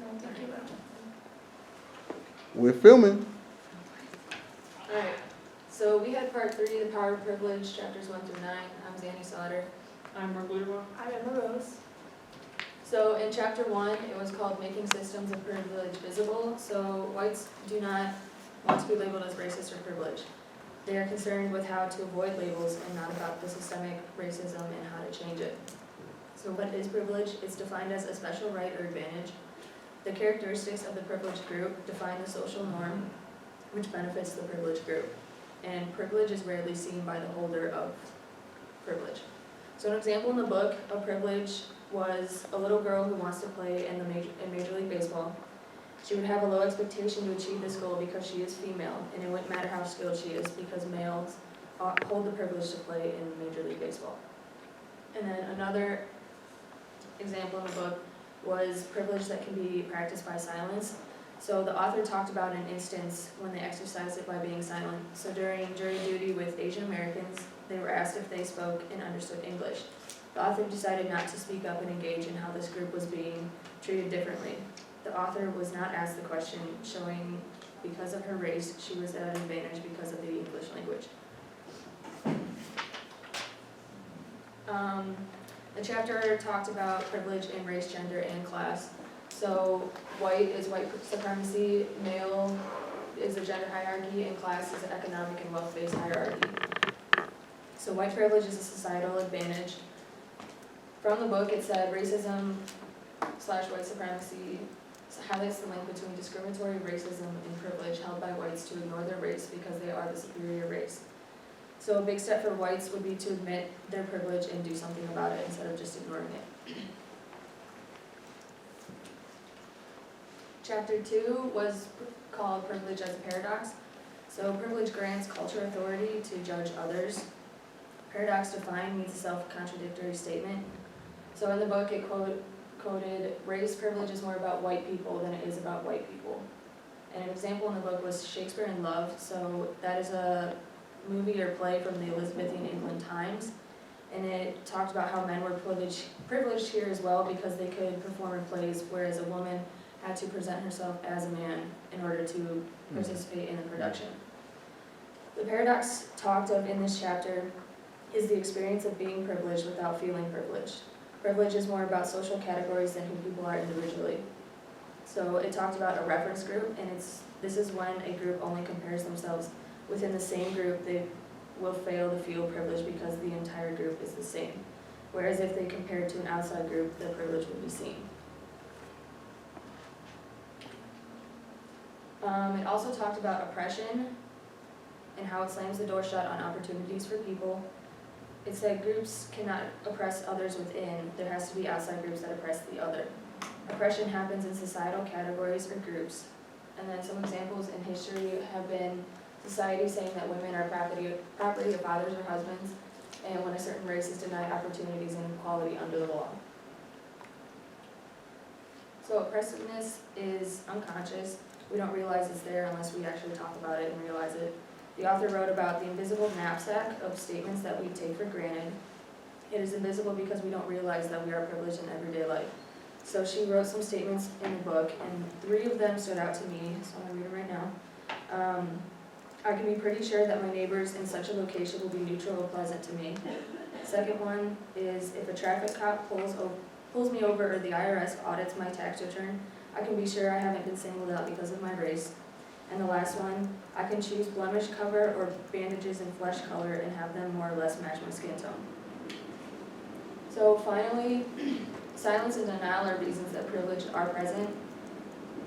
No, thank you. We're filming. Alright, so we had part 3, the power of privilege, chapters 1 through 9. I'm Zanny Sauter. I'm Brooke Luderbaugh. I'm Emma Rose. So in chapter 1, it was called Making Systems of Privilege Visible. So whites do not want to be labeled as racist or privileged. They are concerned with how to avoid labels and not about the systemic racism and how to change it. So what is privilege? It's defined as a special right or advantage. The characteristics of the privileged group define the social norm which benefits the privileged group. And privilege is rarely seen by the holder of privilege. So an example in the book of privilege was a little girl who wants to play in Major League Baseball. She would have a low expectation to achieve this goal because she is female, and it wouldn't matter how skilled she is because males hold the privilege to play in Major League Baseball. And then another example in the book was privilege that can be practiced by silence. So the author talked about an instance when they exercised it by being silent. So during jury duty with Asian Americans, they were asked if they spoke and understood English. The author decided not to speak up and engage in how this group was being treated differently. The author was not asked the question, showing because of her race, she was at an advantage because of the English language. The chapter talked about privilege in race, gender, and class. So white is white supremacy, male is a gender hierarchy, and class is an economic and wealth-based hierarchy. So white privilege is a societal advantage. From the book, it said racism / white supremacy highlights the link between discriminatory racism and privilege held by whites to ignore their race because they are the superior race. So a big step for whites would be to admit their privilege and do something about it instead of just ignoring it. Chapter 2 was called Privilege as a Paradox. So privilege grants culture authority to judge others. Paradox defined means a self-contradictory statement. So in the book it quoted, race privilege is more about white people than it is about white people. And an example in the book was Shakespeare in Love. So that is a movie or play from the Elizabethan England times. And it talked about how men were privileged here as well because they could perform in plays, whereas a woman had to present herself as a man in order to participate in the production. The paradox talked of in this chapter is the experience of being privileged without feeling privileged. Privilege is more about social categories than who people are individually. So it talked about a reference group, and this is when a group only compares themselves within the same group. They will fail to feel privileged because the entire group is the same. Whereas if they compare it to an outside group, the privilege would be seen. It also talked about oppression and how it slams the door shut on opportunities for people. It said groups cannot oppress others within. There has to be outside groups that oppress the other. Oppression happens in societal categories or groups. And then some examples in history have been society saying that women are property of fathers or husbands, and when a certain race is denied opportunities and equality under the law. So oppressiveness is unconscious. We don't realize it's there unless we actually talk about it and realize it. The author wrote about the invisible knapsack of statements that we take for granted. It is invisible because we don't realize that we are privileged in everyday life. So she wrote some statements in the book, and 3 of them stood out to me, so I'm going to read it right now. I can be pretty sure that my neighbors in such a location will be neutral or pleasant to me. Second one is if a traffic cop pulls me over or the IRS audits my tax return, I can be sure I haven't been singled out because of my race. And the last one, I can choose blemish cover or bandages in flesh color and have them more or less match my skin tone. So finally, silence and denial are reasons that privilege are present.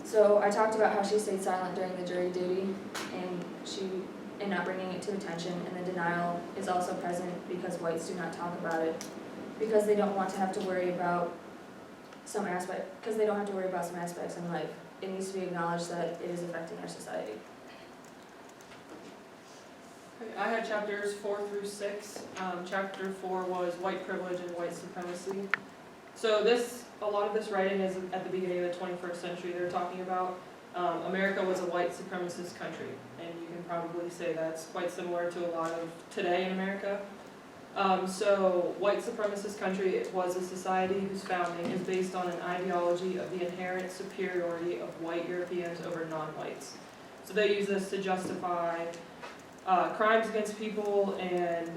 So I talked about how she stayed silent during the jury duty and not bringing it to attention, and the denial is also present because whites do not talk about it because they don't want to have to worry about some aspects in life. It needs to be acknowledged that it is affecting our society. Okay, I had chapters 4 through 6. Chapter 4 was white privilege and white supremacy. So a lot of this writing is at the beginning of the 21st century. They're talking about America was a white supremacist country, and you can probably say that's quite similar to a lot of today in America. So white supremacist country was a society whose founding is based on an ideology of the inherent superiority of white Europeans over non-whites. So they use this to justify crimes against people and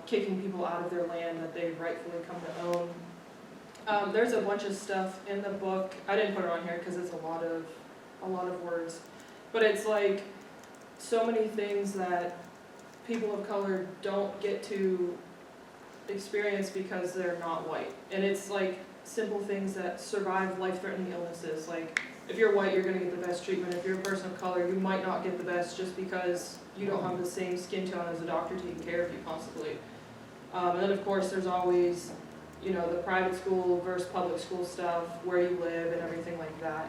kicking people out of their land that they rightfully come to own. There's a bunch of stuff in the book. I didn't put it on here because it's a lot of words, but it's like so many things that people of color don't get to experience because they're not white. And it's like simple things that survive life-threatening illnesses. Like if you're white, you're going to get the best treatment. If you're a person of color, you might not get the best just because you don't have the same skin tone as a doctor taking care of you possibly. And then of course there's always, the private school versus public school stuff, where you live and everything like that.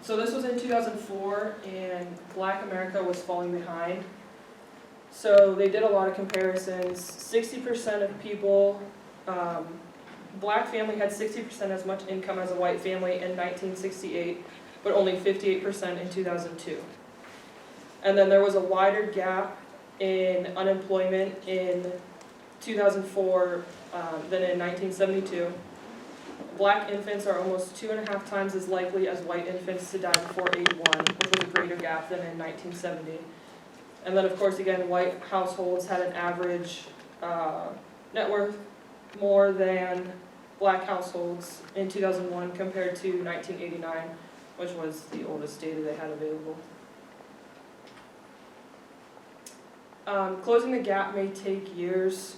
So this was in 2004, and Black America was falling behind. So they did a lot of comparisons. 60% of people, Black family had 60% as much income as a white family in 1968, but only 58% in 2002. And then there was a wider gap in unemployment in 2004 than in 1972. Black infants are almost 2.5 times as likely as white infants to die before age 1, which was a greater gap than in 1970. And then, of course, again, white households had an average net worth more than Black households in 2001 compared to 1989, which was the oldest data they had available. Closing the gap may take years,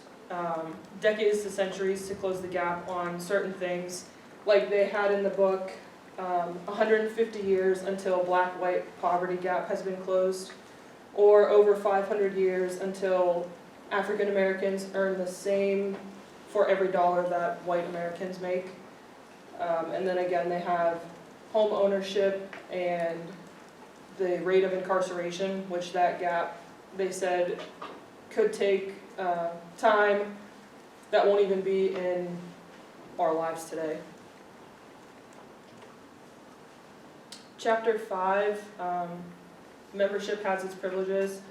decades to centuries to close the gap on certain things. Like they had in the book, 150 years until Black-white poverty gap has been closed, or over 500 years until African Americans earn the same for every dollar that white Americans make. And then again, they have home ownership and the rate of incarceration, which that gap, they said, could take time that won't even be in our lives today. Chapter 5, membership has its privileges.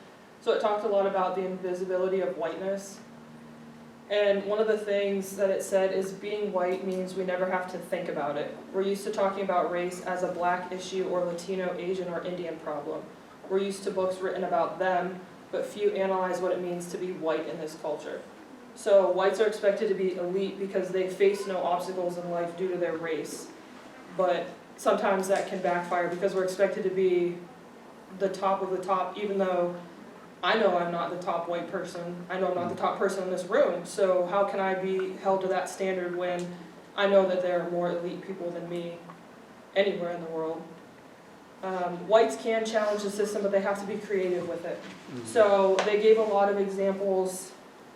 So it talked a lot about the invisibility of whiteness. And one of the things that it said is being white means we never have to think about it. We're used to talking about race as a Black issue or Latino, Asian, or Indian problem. We're used to books written about them, but few analyze what it means to be white in this culture. So whites are expected to be elite because they face no obstacles in life due to their race. But sometimes that can backfire because we're expected to be the top of the top, even though I know I'm not the top white person. I know I'm not the top person in this room. So how can I be held to that standard when I know that there are more elite people than me anywhere in the world? Whites can challenge the system, but they have to be creative with it. So they gave a lot of examples,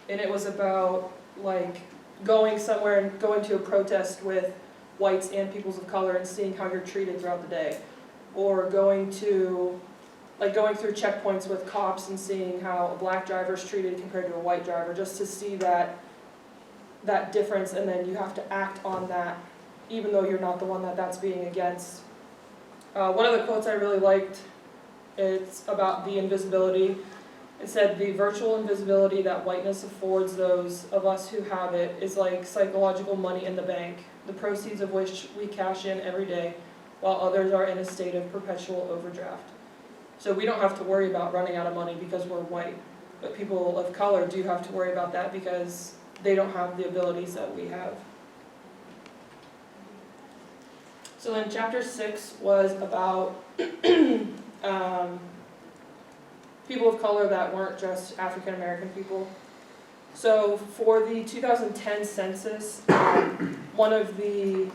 and it was about like going somewhere and going to a protest with whites and peoples of color and seeing how you're treated throughout the day, or going through checkpoints with cops and seeing how a Black driver is treated compared to a white driver, just to see that difference, and then you have to act on that even though you're not the one that's being against. One of the quotes I really liked, it's about the invisibility. It said, "The virtual invisibility that whiteness affords those of us who have it is like psychological money in the bank, the proceeds of which we cash in every day, while others are in a state of perpetual overdraft." So we don't have to worry about running out of money because we're white, but people of color do have to worry about that because they don't have the abilities that we have. So then chapter 6 was about people of color that weren't just African American people. So for the 2010 census, one of the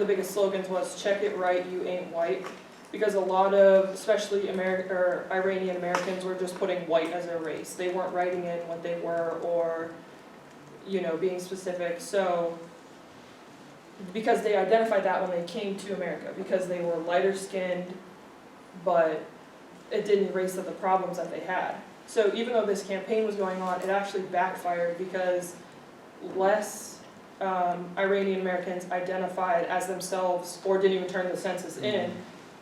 biggest slogans was "Check it right, you ain't white," because a lot of, especially Iranian Americans, were just putting white as their race. They weren't writing in what they were or, being specific. So because they identified that when they came to America, because they were lighter skinned, but it didn't erase the problems that they had. So even though this campaign was going on, it actually backfired because less Iranian Americans identified as themselves or didn't even turn the census in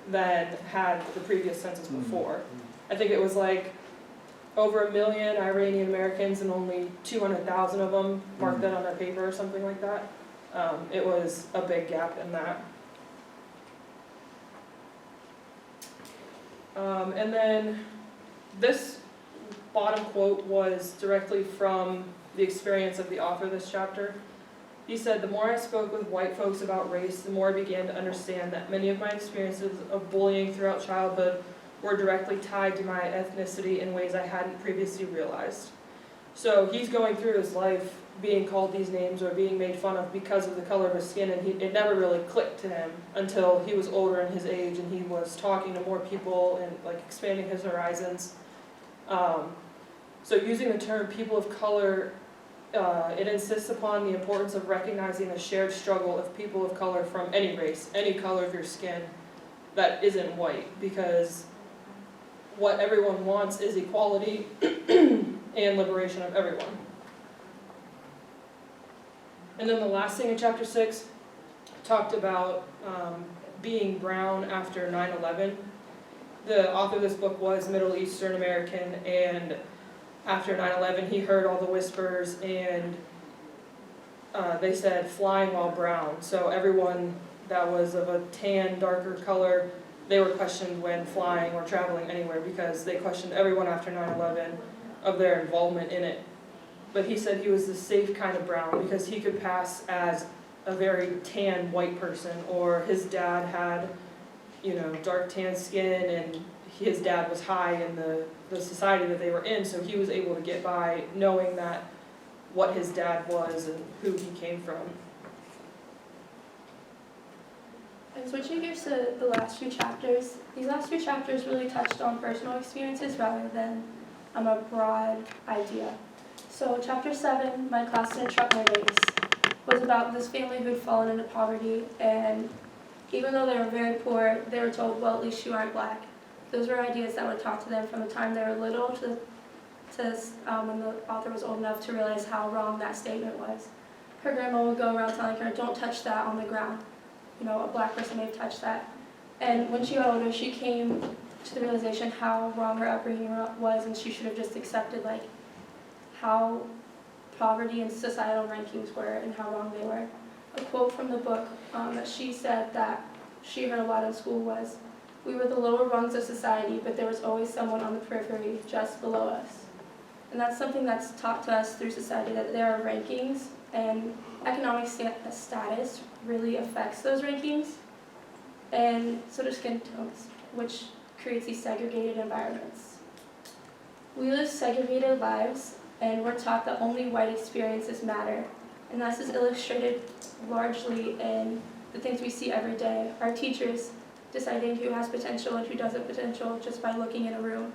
than had the previous census before. I think it was like over 1 million Iranian Americans and only 200,000 of them marked that on their paper or something like that. It was a big gap in that. And then this bottom quote was directly from the experience of the author of this chapter. He said, "The more I spoke with white folks about race, the more I began to understand that many of my experiences of bullying throughout childhood were directly tied to my ethnicity in ways I hadn't previously realized." So he's going through his life being called these names or being made fun of because of the color of his skin, and it never really clicked to him until he was older in his age and he was talking to more people and like expanding his horizons. So using the term people of color, it insists upon the importance of recognizing the shared struggle of people of color from any race, any color of your skin that isn't white, because what everyone wants is equality and liberation of everyone. And then the last thing in chapter 6 talked about being brown after 9/11. The author of this book was Middle Eastern American, and after 9/11 he heard all the whispers, and they said flying while brown. So everyone that was of a tan, darker color, they were questioned when flying or traveling anywhere, because they questioned everyone after 9/11 of their involvement in it. But he said he was the safe kind of brown because he could pass as a very tan white person, or his dad had, dark tan skin, and his dad was high in the society that they were in, so he was able to get by knowing that what his dad was and who he came from. And switching gears to the last few chapters, these last few chapters really touched on personal experiences rather than a broad idea. So chapter 7, My Class Didn't Truck My Race, was about this family who had fallen into poverty, and even though they were very poor, they were told, well, at least you aren't black. Those were ideas that were taught to them from the time they were little to when the author was old enough to realize how wrong that statement was. Her grandma would go around telling her, don't touch that on the ground. A black person may have touched that. And when she got older, she came to the realization how wrong her upbringing was, and she should have just accepted how poverty and societal rankings were and how wrong they were. A quote from the book that she said that she heard a lot in school was, "We were the lower rungs of society, but there was always someone on the periphery just below us." And that's something that's taught to us through society, that there are rankings, and economic status really affects those rankings, and so do skin tones, which creates these segregated environments. We live segregated lives, and we're taught that only white experiences matter, and this is illustrated largely in the things we see every day. Our teachers deciding who has potential and who doesn't potential just by looking in a room.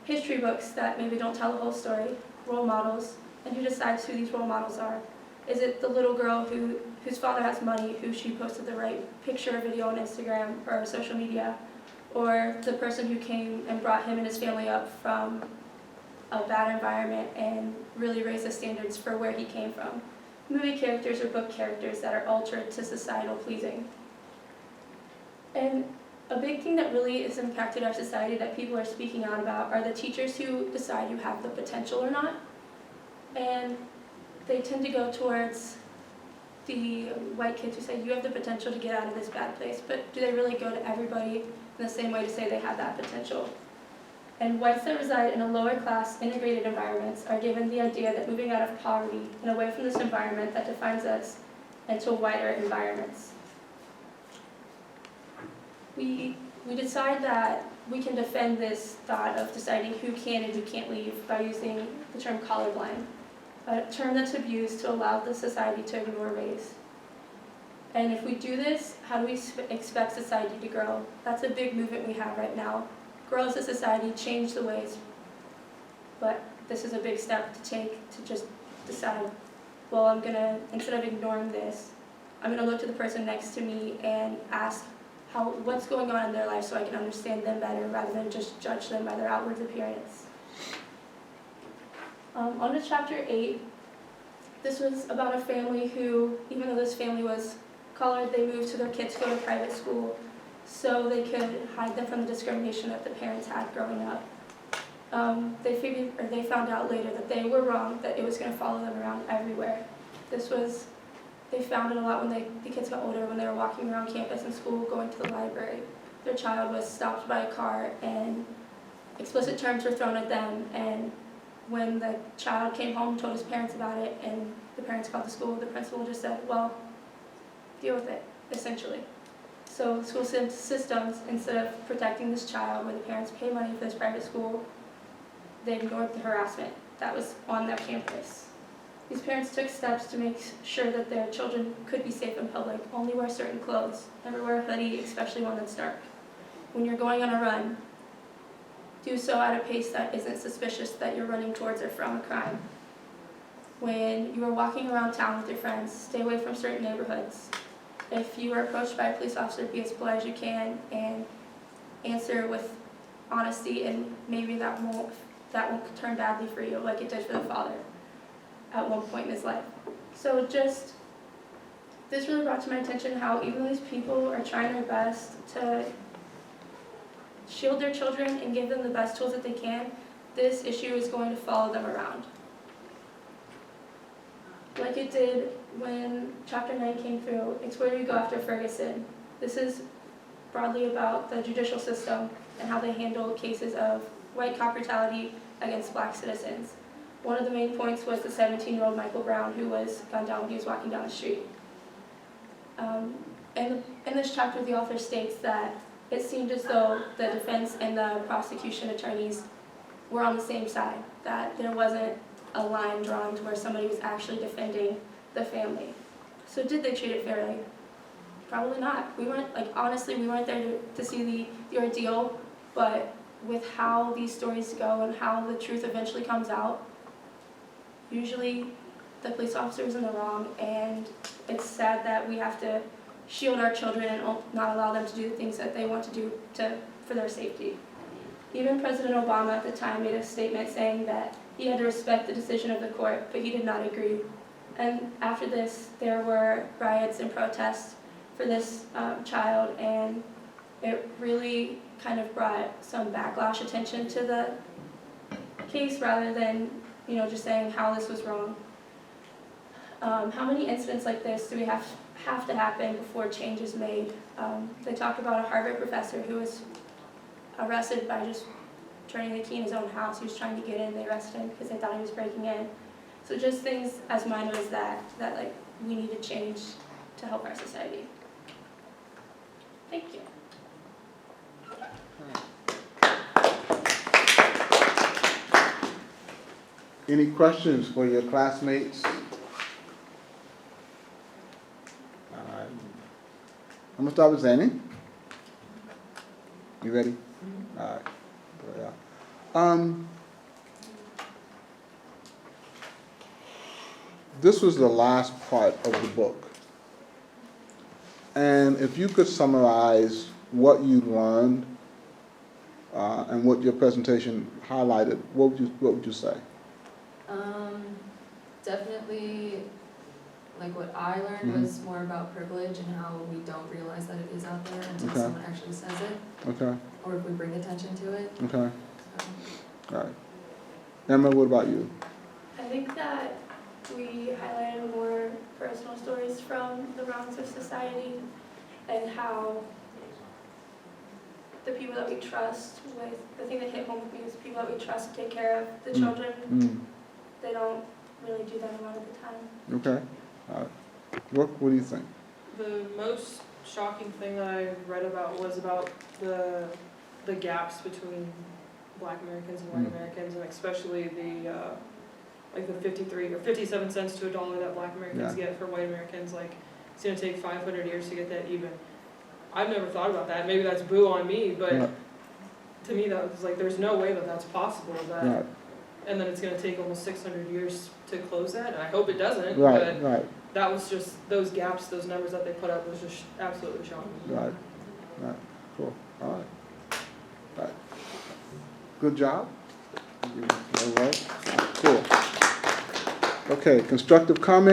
History books that maybe don't tell the whole story, role models, and who decides who these role models are. Is it the little girl whose father has money, who she posted the right picture or video on Instagram or social media, or the person who came and brought him and his family up from a bad environment and really raised the standards for where he came from? Movie characters or book characters that are altered to societal pleasing. And a big thing that really has impacted our society that people are speaking out about are the teachers who decide you have the potential or not. And they tend to go towards the white kids who say, you have the potential to get out of this bad place, but do they really go to everybody in the same way to say they have that potential? And whites that reside in a lower class integrated environments are given the idea that moving out of poverty and away from this environment that defines us into whiter environments. We decide that we can defend this thought of deciding who can and who can't leave by using the term colorblind, a term that's abused to allow the society to ignore race. And if we do this, how do we expect society to grow? That's a big movement we have right now. Grow as a society, change the ways. But this is a big step to take to just decide, well, I'm gonna, instead of ignoring this, I'm gonna look to the person next to me and ask what's going on in their life so I can understand them better rather than just judge them by their outward appearance. On to chapter 8. This was about a family who, even though this family was colored, they moved to their kids to go to private school so they could hide them from the discrimination that the parents had growing up. they found out later that they were wrong, that it was going to follow them around everywhere. They found it a lot when the kids got older, when they were walking around campus and school, going to the library. Their child was stopped by a car and explicit terms were thrown at them, and when the child came home and told his parents about it and the parents called the school, the principal just said, well, deal with it, essentially. So the school systems, instead of protecting this child where the parents pay money for this private school, they ignored the harassment that was on their campus. These parents took steps to make sure that their children could be safe in public, only wear certain clothes, never wear a hoodie, especially one that's dark. When you're going on a run, do so at a pace that isn't suspicious that you're running towards or from a crime. When you are walking around town with your friends, stay away from certain neighborhoods. If you are approached by a police officer, be as polite as you can and answer with honesty, and maybe that won't turn badly for you like it did for the father at one point in his life. So this really brought to my attention how even these people are trying their best to shield their children and give them the best tools that they can. This issue is going to follow them around. Like it did when Chapter 9 came through, it's where you go after Ferguson. This is broadly about the judicial system and how they handle cases of white cop brutality against black citizens. One of the main points was the 17-year-old Michael Brown, who was gunned down when he was walking down the street. In this chapter, the author states that it seemed as though the defense and the prosecution attorneys were on the same side, that there wasn't a line drawn to where somebody was actually defending the family. So did they treat it fairly? Probably not. Honestly, we weren't there to see the ordeal, but with how these stories go and how the truth eventually comes out, usually the police officer is in the wrong, and it's sad that we have to shield our children and not allow them to do the things that they want to do for their safety. Even President Obama at the time made a statement saying that he had to respect the decision of the court, but he did not agree. And after this, there were riots and protests for this child, and it really kind of brought some backlash attention to the case rather than just saying how this was wrong. How many incidents like this do we have to happen before change is made? They talk about a Harvard professor who was arrested by just turning the key in his own house. He was trying to get in, they arrested him because they thought he was breaking in. So just things as minor as that we need to change to help our society. Thank you. Any questions for your classmates? I'm gonna start with Zanny. You ready? All right. This was the last part of the book. And if you could summarize what you learned and what your presentation highlighted, what would you say? Definitely, what I learned was more about privilege and how we don't realize that it is out there until someone actually says it. Okay. Or if we bring attention to it. Okay. All right. Emma, what about you? I think that we highlighted more personal stories from the realms of society and how the people that we trust the thing that hit home with me is people that we trust to take care of the children. They don't really do that a lot of the time. Okay. All right. What do you think? The most shocking thing that I read about was about the gaps between Black Americans and white Americans, and especially the 53 or 57 cents to $1 that Black Americans get for white Americans. It's gonna take 500 years to get that even. I've never thought about that. Maybe that's boo on me, but to me that was there's no way that that's possible. And then it's gonna take almost 600 years to close that. And I hope it doesn't. But that was just those gaps, those numbers that they put up was just absolutely shocking. Right. Cool. All right. Good job. All right. Cool. Okay, constructive comment.